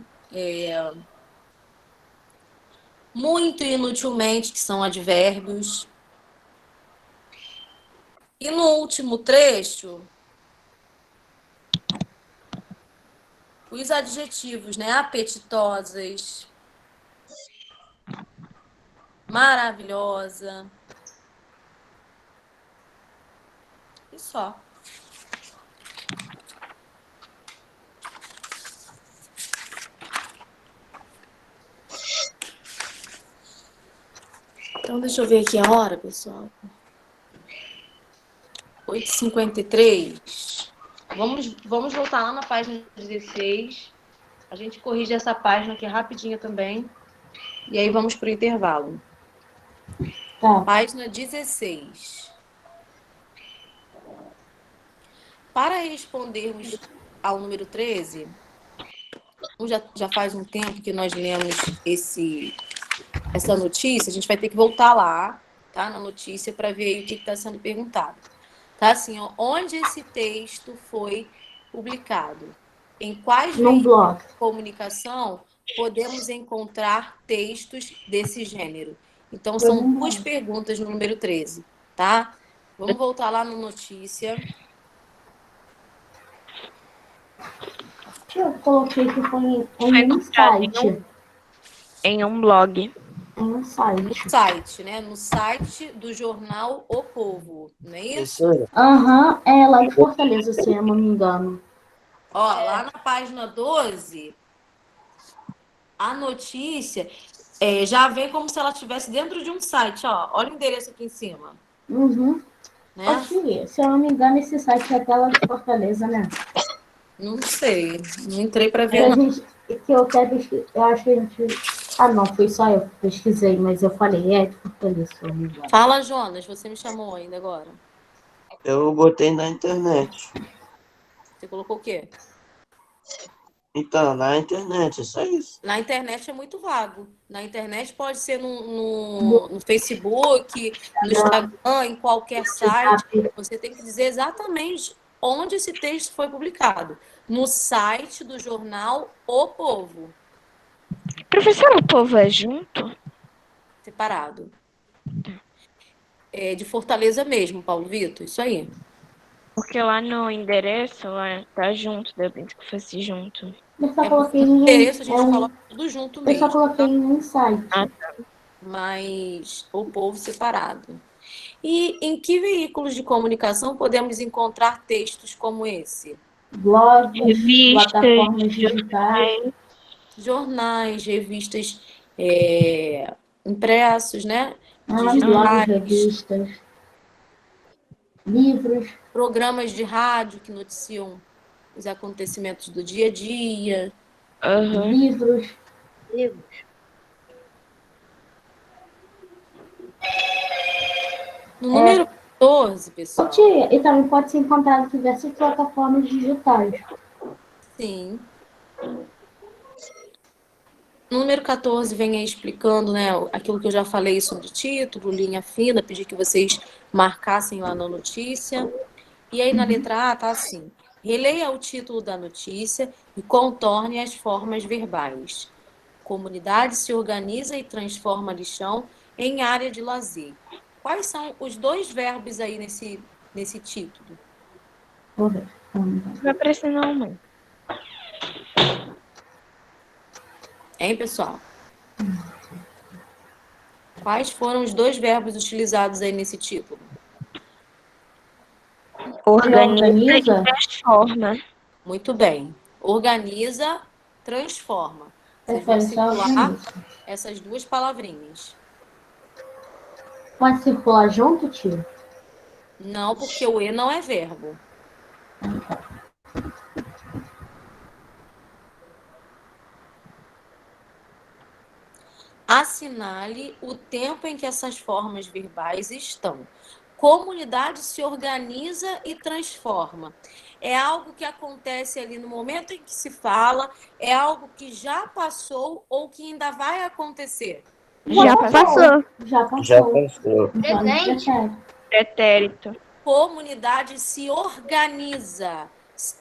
muito e inutilmente, que são advérbios. E no último trecho, os adjetivos, né? Apetitosas, maravilhosa. E só. Então, deixa eu ver aqui a hora, pessoal. 8h53. Vamos voltar lá na página 16. A gente corrige essa página aqui rapidinho também. E aí vamos para o intervalo. Tá. Página 16. Para respondermos ao número 13, já faz um tempo que nós lemos essa notícia, a gente vai ter que voltar lá, tá, na notícia, para ver aí o que está sendo perguntado. Tá assim, ó, onde esse texto foi publicado? Em quais Num veículos blog. de comunicação podemos encontrar textos desse gênero? Então, Foi são num duas blog. perguntas no número 13, tá? Vamos voltar lá na notícia. Eu coloquei que foi em Foi um comprado site. em um blog. Em um No site. site, né? No site do jornal O Povo, não é isso? Professora, Aham, é lá de Fortaleza, se eu não me engano. Ó, lá na página 12, a notícia já vem como se ela estivesse dentro de um site, ó. Olha o endereço aqui em cima, Uhum. né? Acho que, se eu não me engano, esse site é até lá de Fortaleza, né? Não sei, não entrei para Que ver, a não. gente, que eu até pesquisei, eu acho que a gente. Ah, não, foi só eu que pesquisei, mas eu falei, é de Fortaleza, se eu não me engano. Fala, Jonas, você me chamou ainda agora. eu botei na internet. Você colocou o quê? Então, na internet, é só isso. Na internet é muito vago. Na internet pode ser no Facebook, no Instagram, em qualquer site. Você tem que dizer exatamente onde esse texto foi publicado. No site do jornal O Povo, Professor, o povo é junto? separado. É de Fortaleza mesmo, Paulo Vitor, isso aí. Porque lá no endereço, lá tá junto, daí eu pensei que fosse junto. Eu só É porque coloquei no em. endereço a gente É um, coloca tudo junto eu só mesmo, coloquei em um site. Ah, mas O Povo separado. E em que veículos de comunicação podemos encontrar textos como esse? Blogs, revistas, plataformas digitais, Jornais, revistas impressos, né? blogs, Digitais, revistas, livros, programas de rádio que noticiam os acontecimentos do dia a dia. aham. livros. No número 14, pessoal, E também pode ser encontrado em diversas plataformas digitais. sim. No número 14 vem aí explicando, né, aquilo que eu já falei sobre título, linha fina, pedi que vocês marcassem lá na notícia. E aí na letra A tá assim: releia o título da notícia e contorne as formas verbais. Comunidade se organiza e transforma lixão em área de lazer. Quais são os dois verbos aí nesse título? Vou ver. Não vai aparecer não, mãe. Hein, pessoal? Quais foram os dois verbos utilizados aí nesse título? Organiza e Organiza? transforma. Muito bem. Organiza, transforma. Vocês vão Prefere só circular organiza. essas duas palavrinhas. Pode circular junto, tio? Não, porque o E não é verbo. Assinale o tempo em que essas formas verbais estão. Comunidade se organiza e transforma. É algo que acontece ali no momento em que se fala, é algo que já passou ou que ainda vai acontecer. Já passou. Já Já passou. passou. Então, Presente. Pretérito. Comunidade se organiza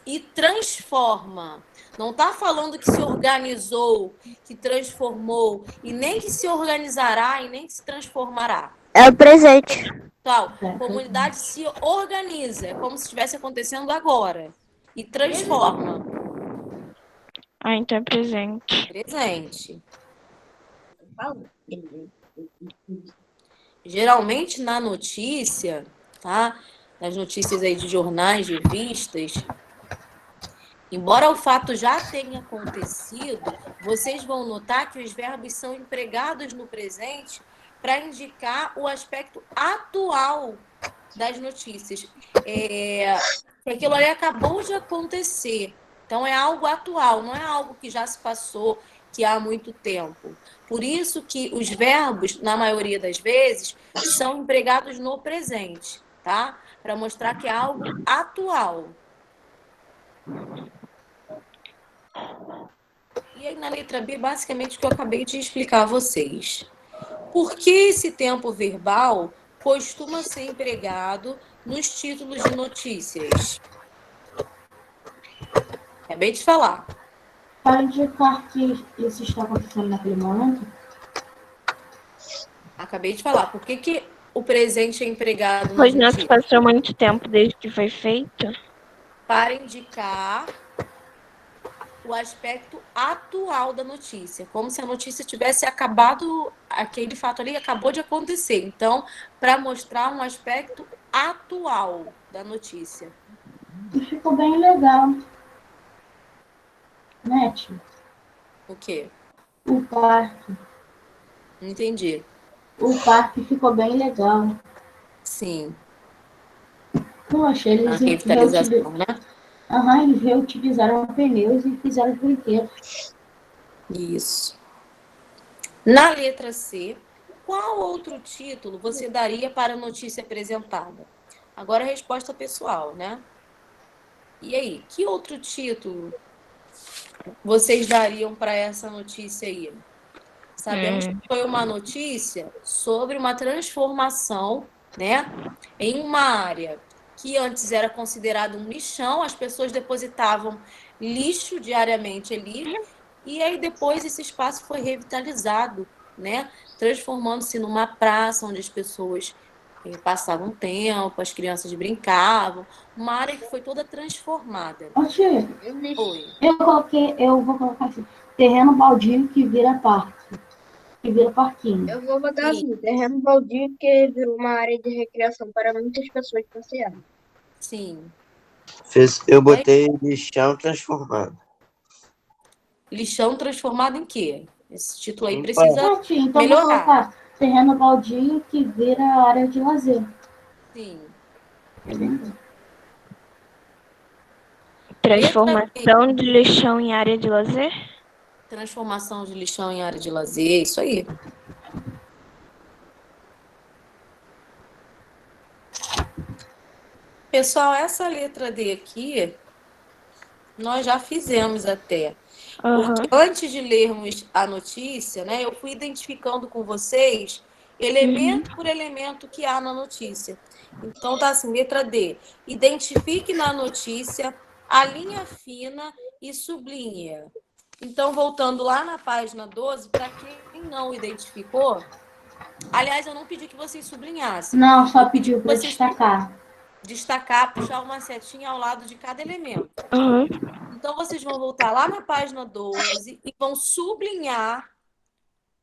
e transforma. Não está falando que se organizou, que transformou, e nem que se organizará e nem que se transformará. É o presente. Tal, comunidade se organiza, é como se estivesse acontecendo agora. E transforma. Ah, então é presente. Presente. Geralmente na notícia, tá? Nas notícias aí de jornais, revistas, embora o fato já tenha acontecido, vocês vão notar que os verbos são empregados no presente para indicar o aspecto atual das notícias. Aquilo ali acabou de acontecer. Então, é algo atual, não é algo que já se passou, que há muito tempo. Por isso que os verbos, na maioria das vezes, são empregados no presente, tá? Para mostrar que é algo atual. E aí, na letra B, basicamente, o que eu acabei de explicar a vocês. Por que esse tempo verbal costuma ser empregado nos títulos de notícias? Acabei de falar. Para indicar que isso está acontecendo naquele momento, Acabei de falar. Por que o presente é empregado Pois nas não se notícias? passou muito tempo desde que foi feito. Para indicar o aspecto atual da notícia, como se a notícia tivesse acabado, aquele fato ali acabou de acontecer. Então, para mostrar um aspecto atual da notícia. e ficou bem legal, né, tio? O quê? O parque. Não entendi. O parque ficou bem legal. Sim, Poxa, a eles revitalização, né? eles reutilizaram pneus e fizeram brinquedos. Isso. Na letra C, qual outro título você daria para a notícia apresentada? Agora a resposta pessoal, né? E aí, que outro título vocês dariam para essa notícia aí? Sabemos que foi uma notícia sobre uma transformação, né, em uma área que antes era considerada um lixão, as pessoas depositavam lixo diariamente ali, e aí depois esse espaço foi revitalizado, né, transformando-se numa praça onde as pessoas passavam tempo, as crianças brincavam, uma área que foi toda transformada. Ô, tio, Oi. eu vou colocar assim, terreno baldio que vira parque, que vira parquinho. Eu vou botar Sim. assim, terreno baldio que virou uma área de recreação para muitas pessoas passearem. Sim. Eu botei lixão transformado. Lixão transformado em quê? Esse título aí Em precisa Ah, tio, então vou melhorar. colocar terreno baldio que vira área de lazer. Sim. Transformação de lixão em área de lazer? Transformação de lixão em área de lazer, isso aí. Pessoal, essa letra D aqui, nós já fizemos até. Porque antes de lermos a notícia, né, eu fui identificando com vocês elemento por elemento que há na notícia. Então, tá assim, letra D. Identifique na notícia a linha fina e sublinhe. Então, voltando lá na página 12, para quem não identificou, aliás, eu não pedi que vocês sublinhassem. Não, só Eu pedi pediu que para vocês destacar, puxar uma setinha ao lado de cada elemento. Então, vocês vão voltar lá na página 12 e vão sublinhar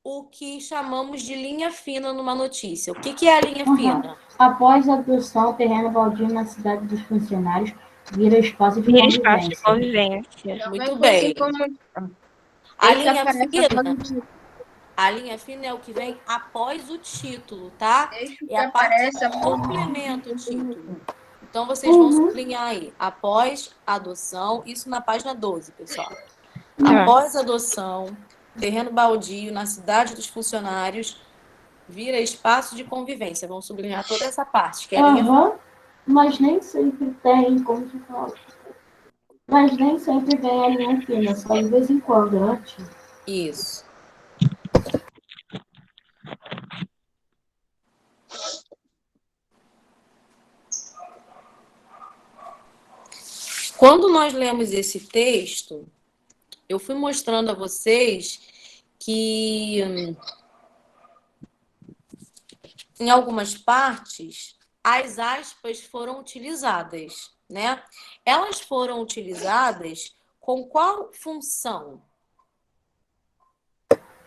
o que chamamos de linha fina numa notícia. O que é a linha fina? Após a adoção, terreno baldio na cidade dos funcionários vira espaço de Vira espaço de convivência. convivência. Muito bem. A Esse linha aparece fina, após o título. a linha fina é o que vem após o título, tá? Deixa o que É a parte aparece que após complementa o título. Então, vocês vão sublinhar aí, após a adoção, isso na página 12, pessoal. Após a adoção, terreno baldio na cidade dos funcionários vira espaço de convivência. Vamos sublinhar toda essa parte, que é a linha... Mas nem sempre tem, como tu fala. Mas nem sempre vem a linha fina, só de vez em quando, né, tio? Isso. Quando nós lemos esse texto, eu fui mostrando a vocês que em algumas partes as aspas foram utilizadas, né? Elas foram utilizadas com qual função?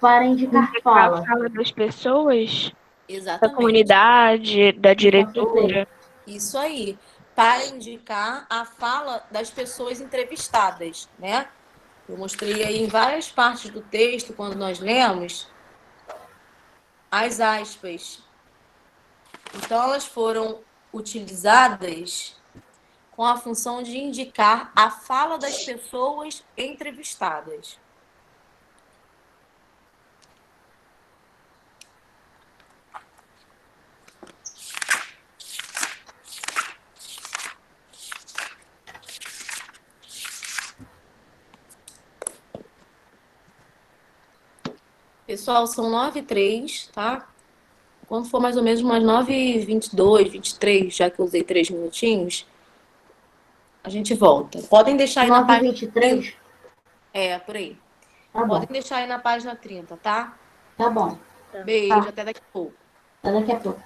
Para indicar A fala. fala das pessoas, da Exatamente. comunidade, da Com certeza. diretora. Isso aí, para indicar a fala das pessoas entrevistadas, né? Eu mostrei aí em várias partes do texto, quando nós lemos, as aspas. Então, elas foram utilizadas com a função de indicar a fala das pessoas entrevistadas. Pessoal, são 9h03, tá? Quando for mais ou menos umas 9h22, 23, já que eu usei 3 minutinhos, a gente volta. Podem deixar aí na página 9h23? por aí. Tá bom. Podem deixar aí na página 30, tá? Tá bom. Beijo, até daqui a pouco. Até daqui a pouco.